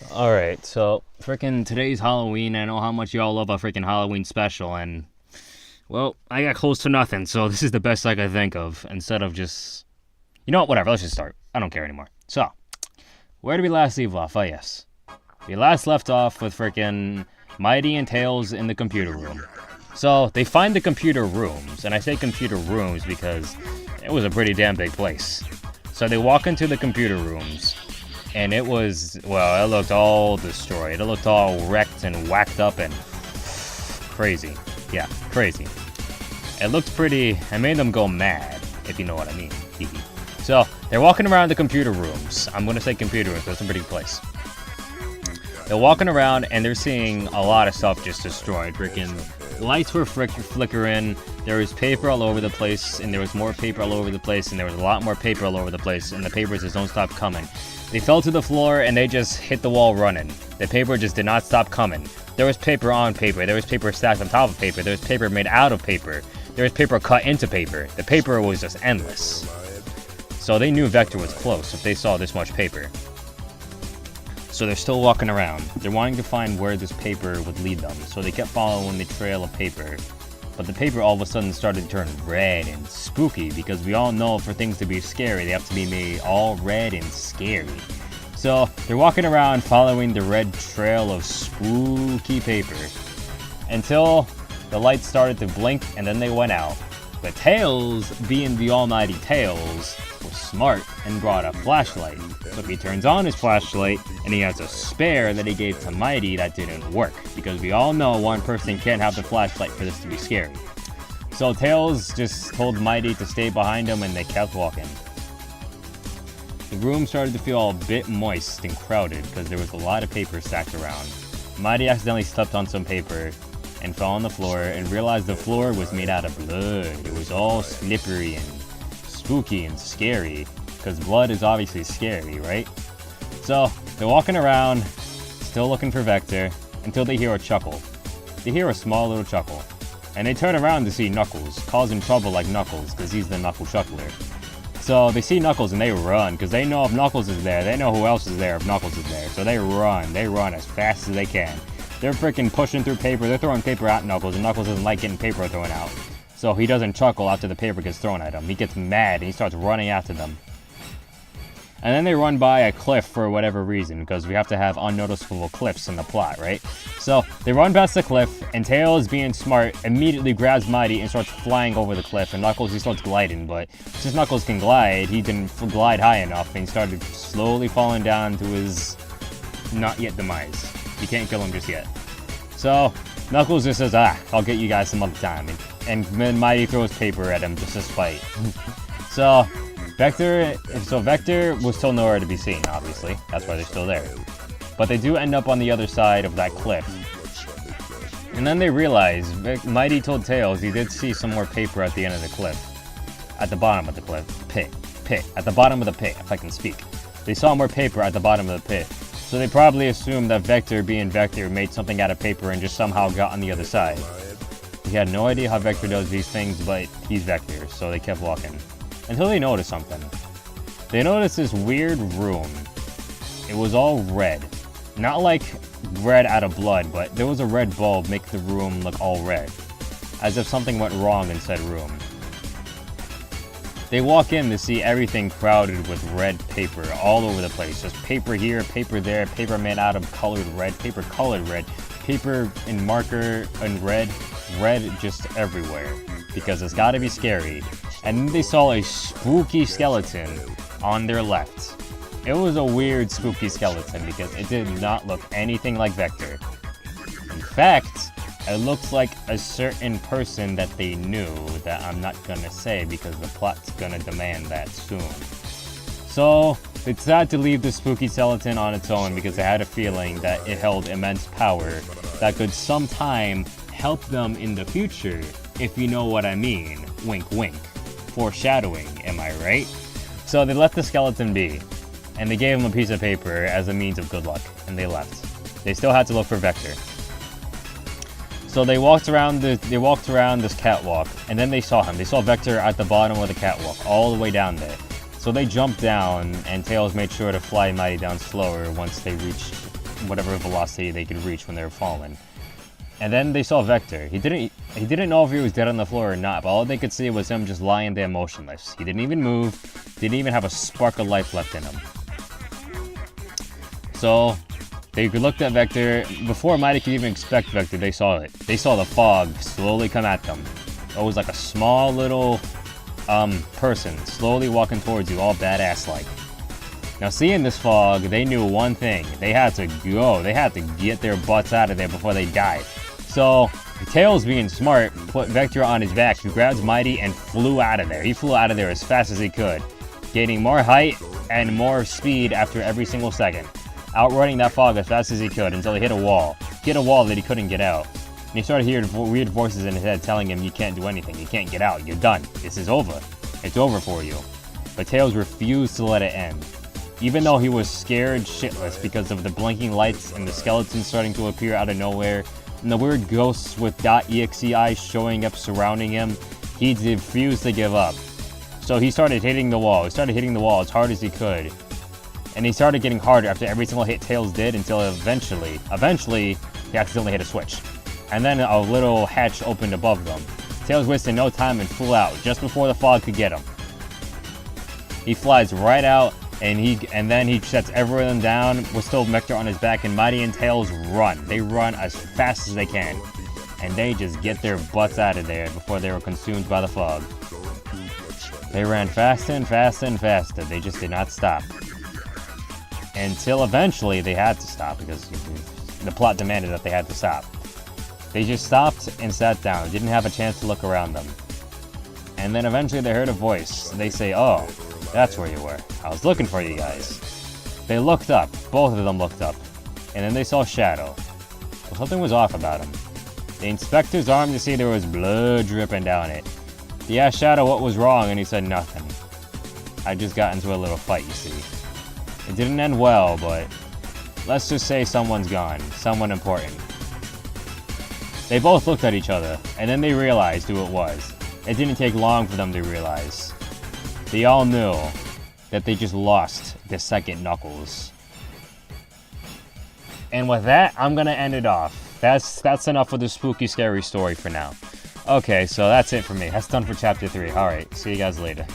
Alright, so freaking today's Halloween. I know how much y'all love a freaking Halloween special, and well, I got close to nothing, so this is the best I could think of. Instead of just, you know what, whatever, let's just start. I don't care anymore. So, where did we last leave off? Oh, yes. We last left off with freaking Mighty and Tails in the computer room. So, they find the computer rooms, and I say computer rooms because it was a pretty damn big place. So, they walk into the computer rooms, and it was, well, it looked all destroyed. It looked all wrecked and whacked up and crazy. Yeah, crazy. It looked pretty, I made them go mad, if you know what I mean. So, they're walking around the computer rooms. I'm gonna say computer rooms, that's a pretty place. They're walking around and they're seeing a lot of stuff just destroyed. Freaking lights were flickering. There was paper all over the place, and there was more paper all over the place, and there was a lot more paper all over the place, and the papers just don't stop coming. They fell to the floor and they just hit the wall running. The paper just did not stop coming. There was paper on paper. There was paper stacked on top of paper. There was paper made out of paper. There was paper cut into paper. The paper was just endless. So they knew Vector was close if they saw this much paper. So they're still walking around. They're wanting to find where this paper would lead them. So they kept following the trail of paper. But the paper all of a sudden started to turn red and spooky, because we all know for things to be scary, they have to be made all red and scary. So they're walking around following the red trail of spooky paper until the lights started to blink and then they went out. But Tails, being the almighty Tails, was smart and brought a flashlight. So he turns on his flashlight and he has a spare that he gave to Mighty that didn't work, because we all know one person can't have the flashlight for this to be scary. So Tails just told Mighty to stay behind him and they kept walking. The room started to feel a bit moist and crowded because there was a lot of paper stacked around. Mighty accidentally stepped on some paper and fell on the floor and realized the floor was made out of blood. It was all slippery and spooky and scary, because blood is obviously scary, right? So they're walking around, still looking for Vector, until they hear a chuckle. They hear a small little chuckle, and they turn around to see Knuckles, causing trouble like Knuckles, because he's the Knuckle Chuckler. So they see Knuckles and they run, because they know if Knuckles is there, they know who else is there if Knuckles is there. So they run as fast as they can. They're freaking pushing through paper, they're throwing paper at Knuckles, and Knuckles doesn't like getting paper thrown out. So he doesn't chuckle after the paper gets thrown at him. He gets mad and he starts running after them. And then they run by a cliff for whatever reason, because we have to have unnoticeable cliffs in the plot, right? So they run past the cliff, and Tails, being smart, immediately grabs Mighty and starts flying over the cliff. And Knuckles, he starts gliding, but since Knuckles can glide, he didn't glide high enough, and he started slowly falling down to his not yet demise. You can't kill him just yet. So Knuckles just says, I'll get you guys some other time. And then Mighty throws paper at him just to spite. So Vector was still nowhere to be seen, obviously. That's why they're still there. But they do end up on the other side of that cliff. And then they realize, Mighty told Tails he did see some more paper at the end of the cliff. At the bottom of the cliff. Pit. At the bottom of the pit, if I can speak. They saw more paper at the bottom of the pit. So they probably assumed that Vector, being Vector, made something out of paper and just somehow got on the other side. He had no idea how Vector does these things, but he's Vector, so they kept walking. Until they noticed something. They noticed this weird room. It was all red. Not like red out of blood, but there was a red bulb making the room look all red. As if something went wrong in said room. They walk in to see everything crowded with red paper all over the place. Just paper here, paper there, paper made out of colored red, paper colored red, paper in marker and red just everywhere. Because it's gotta be scary. And then they saw a spooky skeleton on their left. It was a weird spooky skeleton because it did not look anything like Vector. In fact, it looks like a certain person that they knew that I'm not gonna say because the plot's gonna demand that soon. So they decided to leave the spooky skeleton on its own because they had a feeling that it held immense power that could sometime help them in the future, if you know what I mean. Wink wink. Foreshadowing, am I right? So they left the skeleton be, and they gave him a piece of paper as a means of good luck, and they left. They still had to look for Vector. So they walked around this catwalk, and then they saw him. They saw Vector at the bottom of the catwalk, all the way down there. So they jumped down, and Tails made sure to fly Mighty down slower once they reached whatever velocity they could reach when they were falling. And then they saw Vector. He didn't know if he was dead on the floor or not, but all they could see was him just lying there motionless. He didn't even move, didn't even have a spark of life left in him. So they looked at Vector. Before Mighty could even expect Vector, they saw it. They saw the fog slowly come at them. It was like a small little person slowly walking towards you, all badass-like. Now, seeing this fog, they knew one thing. They had to go. They had to get their butts out of there before they died. So, Tails, being smart, put Vector on his back. He grabbed Mighty and flew out of there. He flew out of there as fast as he could, gaining more height and more speed after every single second, outrunning that fog as fast as he could until he hit a wall. He hit a wall that he couldn't get out. And he started hearing weird voices in his head telling him, you can't do anything. You can't get out. You're done. This is over. It's over for you. But Tails refused to let it end. Even though he was scared shitless because of the blinking lights and the skeletons starting to appear out of nowhere, and the weird ghosts with .exe eyes showing up surrounding him, he refused to give up. So he started hitting the wall. He started hitting the wall as hard as he could. And he started getting harder after every single hit Tails did until eventually, he accidentally hit a switch. And then a little hatch opened above them. Tails wasted no time and flew out just before the fog could get him. He flies right out, and then he sets everyone down with still Vector on his back, and Mighty and Tails run. They run as fast as they can, and they just get their butts out of there before they were consumed by the fog. They ran faster and faster and faster. They just did not stop. Until eventually they had to stop because the plot demanded that they had to stop. They just stopped and sat down, didn't have a chance to look around them. And then eventually they heard a voice. They say, oh, that's where you were. I was looking for you guys. They looked up. Both of them looked up. And then they saw Shadow. Well, something was off about him. The inspector's arm to see there was blood dripping down it. He asked Shadow what was wrong, and he said nothing. I just got into a little fight, you see. It didn't end well, but let's just say someone's gone. Someone important. They both looked at each other, and then they realized who it was. It didn't take long for them to realize. They all knew that they just lost the second Knuckles. And with that, I'm gonna end it off. That's enough of the spooky, scary story for now. Okay, so that's it for me. That's done for Chapter 3. Alright, see you guys later.